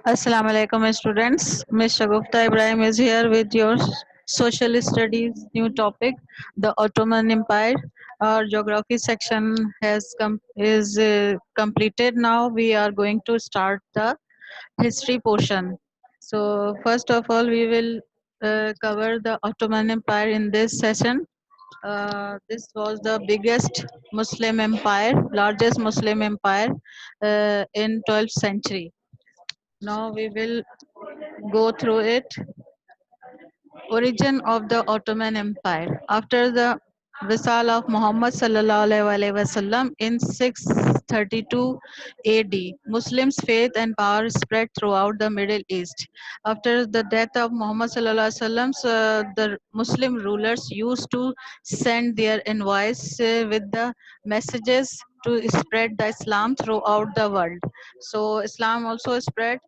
Assalamu alaikum students. Ms. Shagufta Ibrahim is here with your social studies new topic, the Ottoman Empire. Our geography section is completed. Now we are going to start the history portion. So first of all, we will cover the Ottoman Empire in this session. This was the biggest Muslim empire, largest Muslim empire in 12th century. Now we will go through it. Origin of the Ottoman Empire. After the Visal of Muhammad sallallahu alaihi wasallam in 632 AD, Muslims' faith and power spread throughout the Middle East. After the death of Muhammad sallallahu alaihi wasallam, the Muslim rulers used to send their envoys with the messages to spread the Islam throughout the world. So Islam also spread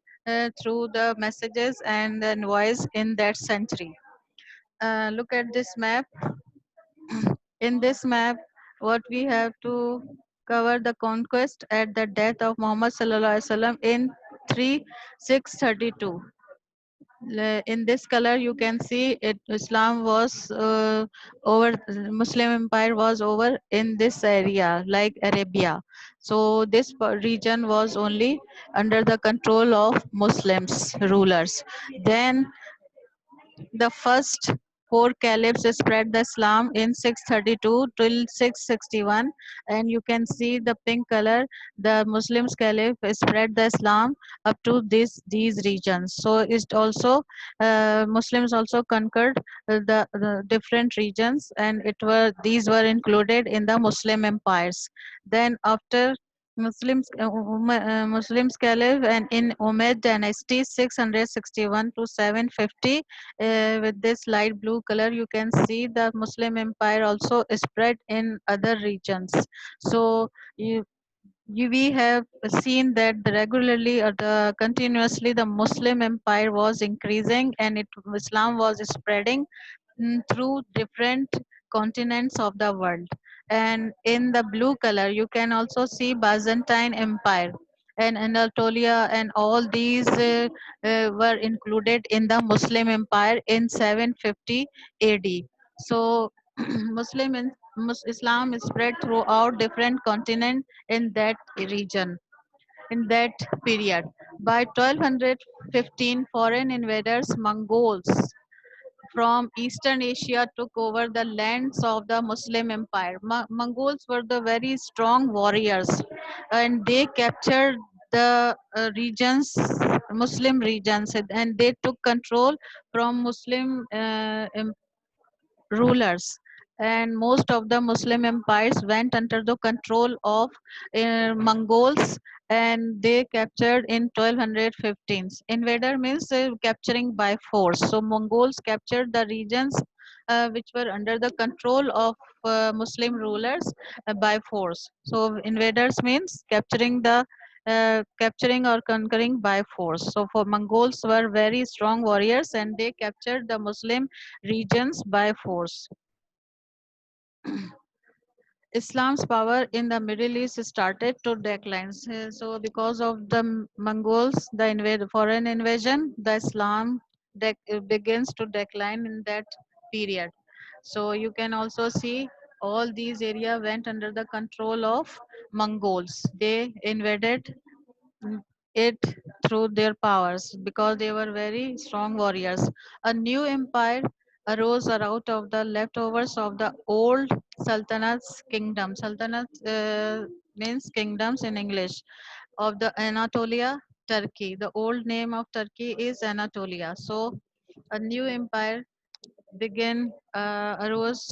through the messages and the envoys in that century. Look at this map. In this map, what we have to cover the conquest at the death of Muhammad sallallahu alaihi wasallam in 3632. In this color, you can see it. Islam was over. Muslim Empire was over in this area, like Arabia. So this region was only under the control of Muslims rulers. Then the first four caliphs spread the Islam in 632 till 661, and you can see the pink color. The Muslims caliph spread the Islam up to these regions. So it also Muslims also conquered the different regions, and it were these were included in the Muslim empires. Then after Muslims caliph and in Umayyad dynasty 661 to 750, with this light blue color you can see the Muslim empire also spread in other regions. So you, we have seen that regularly or continuously the Muslim empire was increasing, and Islam was spreading through different continents of the world. And in the blue color you can also see Byzantine empire and Anatolia, and all these were included in the Muslim empire in 750 AD. So Islam is spread throughout different continent in that region, in that period. By 1215, foreign invaders, Mongols from Eastern Asia took over the lands of the Muslim Empire. Mongols were the very strong warriors, and they captured the Muslim regions, and they took control from Muslim rulers. And most of the Muslim empires went under the control of Mongols, and they captured in 1215. Invader means capturing by force. So Mongols captured the regions which were under the control of Muslim rulers by force. So invaders means capturing or conquering by force. So for Mongols were very strong warriors, and they captured the Muslim regions by force. Islam's power in the Middle East started to decline. So, because of the Mongols, the foreign invasion, the Islam begins to decline in that period. So, you can also see all these areas went under the control of Mongols. They invaded it through their powers because they were very strong warriors. A new empire arose out of the leftovers of the old Sultanat's kingdom. Sultanat means kingdoms in English, of the Anatolia, Turkey. The old name of Turkey is Anatolia. So a new empire began arose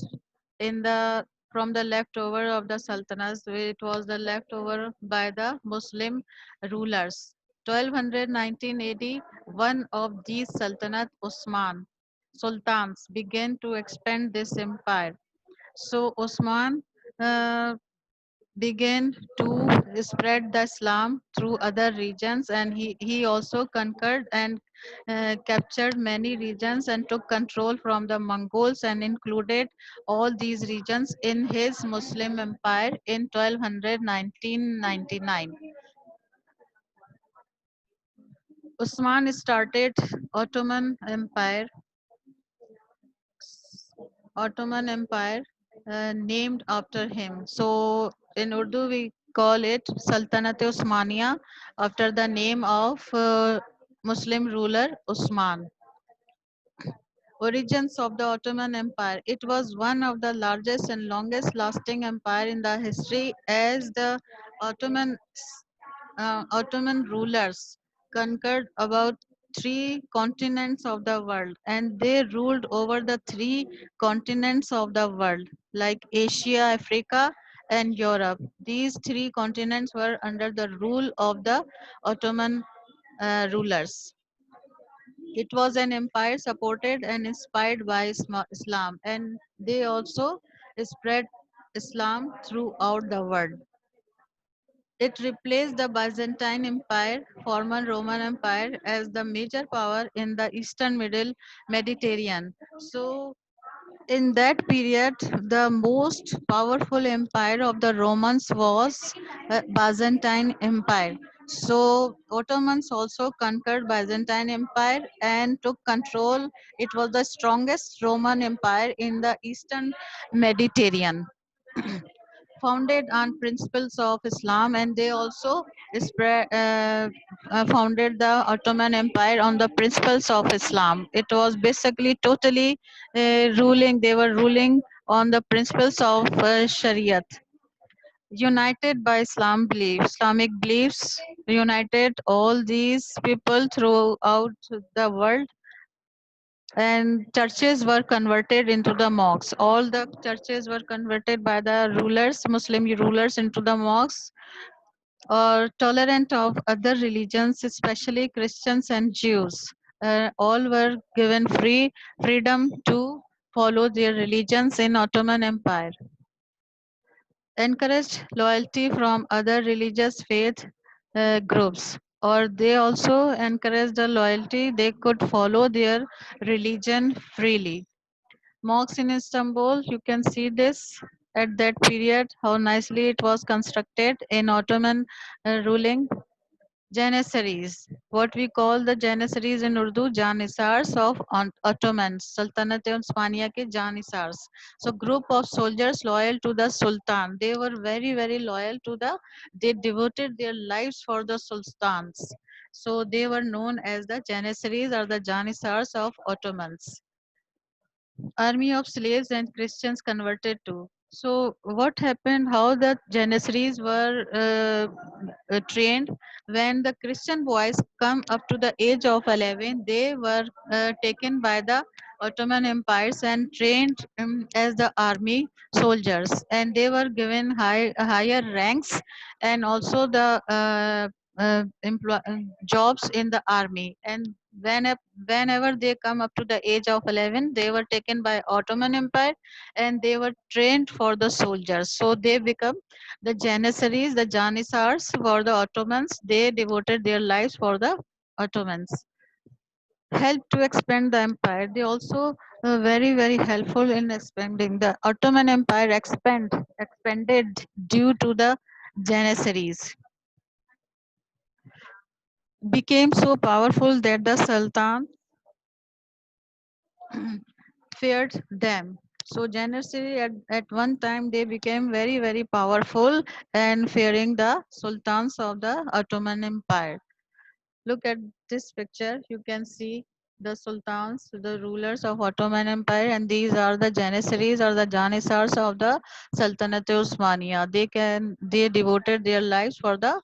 in the from the leftover of the sultanates. It was the leftover by the Muslim rulers. 1219 AD, one of these sultanate, Osman sultans, began to expand this empire. So Osman uh, began to spread the Islam through other regions, and he also conquered and captured many regions and took control from the Mongols and included all these regions in his Muslim empire in 1299. Usman started Ottoman Empire, Ottoman Empire, named after him. So in Urdu we call it Sultanate Osmania after the name of Muslim ruler Usman. Origins of the Ottoman Empire. It was one of the largest and longest lasting empire in the history as the Ottoman Ottoman rulers conquered about three continents of the world, and they ruled over the three continents of the world like Asia, Africa, and Europe. These three continents were under the rule of the Ottoman rulers. It was an empire supported and inspired by Islam, and they also spread Islam throughout the world. It replaced the Byzantine Empire, former Roman Empire, as the major power in the Eastern Middle Mediterranean. So, in that period, the most powerful empire of the Romans was Byzantine Empire. So, Ottomans also conquered Byzantine Empire and took control. It was the strongest Roman Empire in the Eastern Mediterranean, founded on principles of Islam, and they also founded the Ottoman Empire on the principles of Islam. It was basically totally ruling, they were ruling on the principles of Shariat. United by Islamic beliefs, united all these people throughout the world, and churches were converted into the mosques. All the churches were converted by the rulers, Muslim rulers, into the mosques, or tolerant of other religions, especially Christians and Jews. All were given freedom to follow their religions in Ottoman Empire. Encouraged loyalty from other religious faith groups, or they also encouraged the loyalty, they could follow their religion freely. Mosques in Istanbul, you can see this at that period, how nicely it was constructed in Ottoman ruling. Janissaries, what we call the Janissaries in Urdu, Janissars of Ottomans, Sultanate Osmania ke Janissars. So group of soldiers loyal to the Sultan. They were very, very loyal to they devoted their lives for the Sultans. So they were known as the Janissaries or the Janissars of Ottomans. Army of slaves and Christians converted to. So what happened? How the Janissaries were trained when the Christian boys come up to the age of 11? They were taken by the Ottoman empires and trained as the army soldiers, and they were given higher ranks and also the jobs in the army. And whenever they come up to the age of 11, they were taken by Ottoman Empire and they were trained for the soldiers. So they become the Janissaries, the Janissars for the Ottomans. They devoted their lives for the Ottomans. Helped to expand the empire. They also very, very helpful in expanding. The Ottoman Empire expanded due to the Janissaries. Became so powerful that the Sultan feared them. So Janissary at one time they became very, very powerful and fearing the sultans of the Ottoman Empire. Look at this picture. You can see the sultans, the rulers of Ottoman Empire, and these are the Janissaries or the Janissars of the Sultanate Osmania. They devoted their lives for the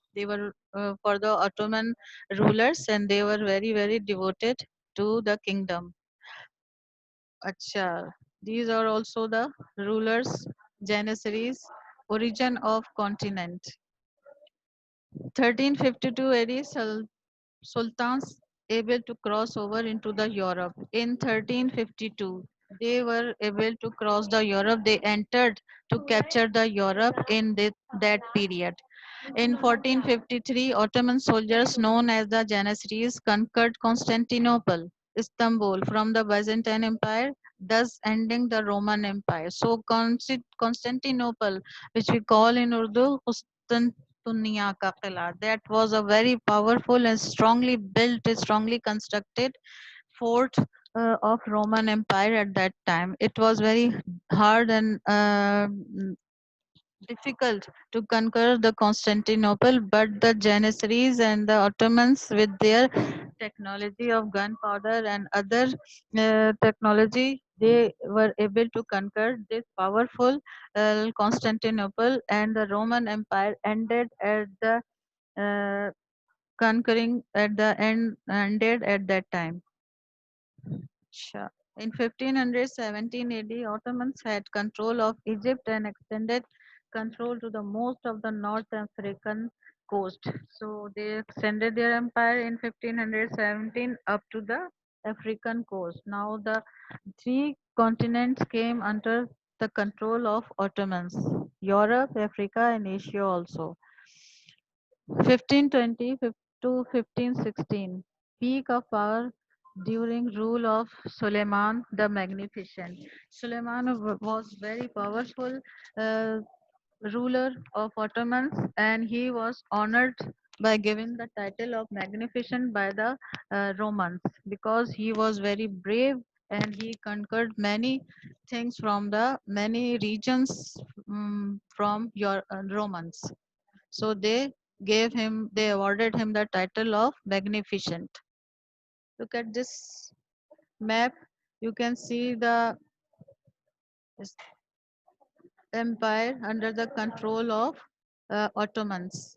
Ottoman rulers, and they were very, very devoted to the kingdom. Acha. These are also the rulers, Janissaries, origin of continent. 1352 AD, sultans able to cross over into the Europe. In 1352, they were able to cross the Europe. They entered to capture the Europe in that period. In 1453, Ottoman soldiers known as the Janissaries conquered Constantinople, Istanbul from the Byzantine Empire, thus ending the Roman Empire. So Constantinople, which we call in Urdu Tunia ka Qila. That was a very powerful and strongly built, strongly constructed fort of Roman Empire at that time. It was very hard and difficult to conquer the Constantinople, but the Janissaries and the Ottomans, with their technology of gunpowder and other technology, they were able to conquer this powerful Constantinople, and the Roman Empire ended at the uh, conquering at the end ended at that time. Sure. In 1517 AD, Ottomans had control of Egypt and extended control to the most of the North African coast. So they extended their empire in 1517 up to the African coast. Now the three continents came under the control of Ottomans: Europe, Africa, and Asia also. 1520 to 1516, peak of power during rule of Suleiman the Magnificent. Suleiman was very powerful uh, ruler of Ottomans, and he was honored by giving the title of Magnificent by the Romans, because he was very brave and he conquered many things from the many regions from your Romans. So they awarded him the title of Magnificent. Look at this map. You can see the empire under the control of Ottomans.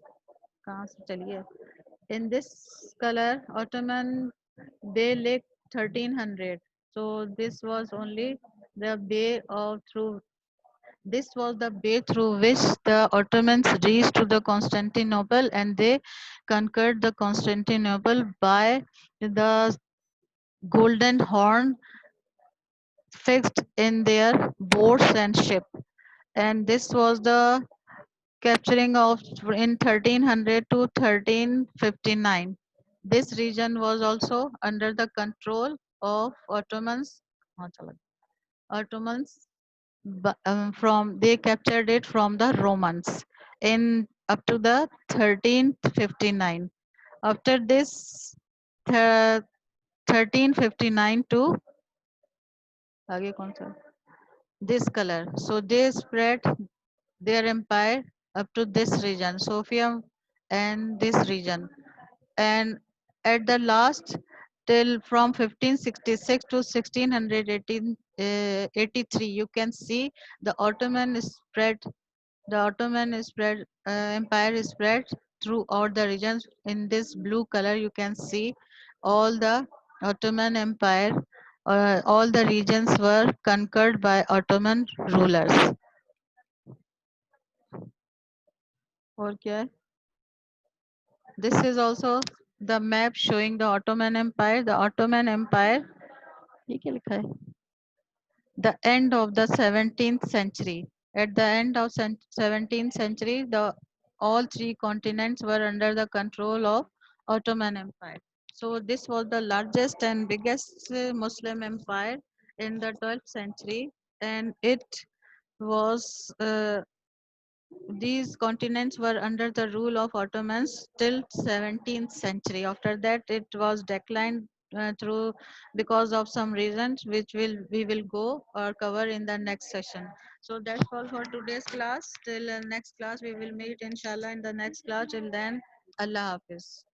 कहाँ से चलिए? In this color, Ottoman Bay Lake 1300. So this was only the bay of through this was the way through which the Ottomans reached to the Constantinople, and they conquered the Constantinople by the golden horn fixed in their boats and ship. And this was the capturing of in 1300 to 1359. This region was also under the control of Ottomans. Ottomans from they captured it from the Romans in up to the 1359. After this, 1359 to आगे कौन सा? This color. So they spread their empire up to this region, Sofia and this region, and at the last till from 1566 to 1683, you can see the Ottoman is spread empire is spread throughout the regions. In this blue color, you can see all the Ottoman Empire. All the regions were conquered by Ottoman rulers. और क्या है? This is also the map showing the Ottoman Empire. The Ottoman Empire. ये क्या लिखा है? The end of the 17th century. At the end of 17th century, the all three continents were under the control of Ottoman Empire. So this was the largest and biggest Muslim empire in the 12th century, and it was these continents were under the rule of Ottomans till 17th century. After that, it was declined through because of some reasons, which we will go or cover in the next session. So that's all for today's class. Till next class, we will meet inshallah in the next class. Till then, Allah Hafiz.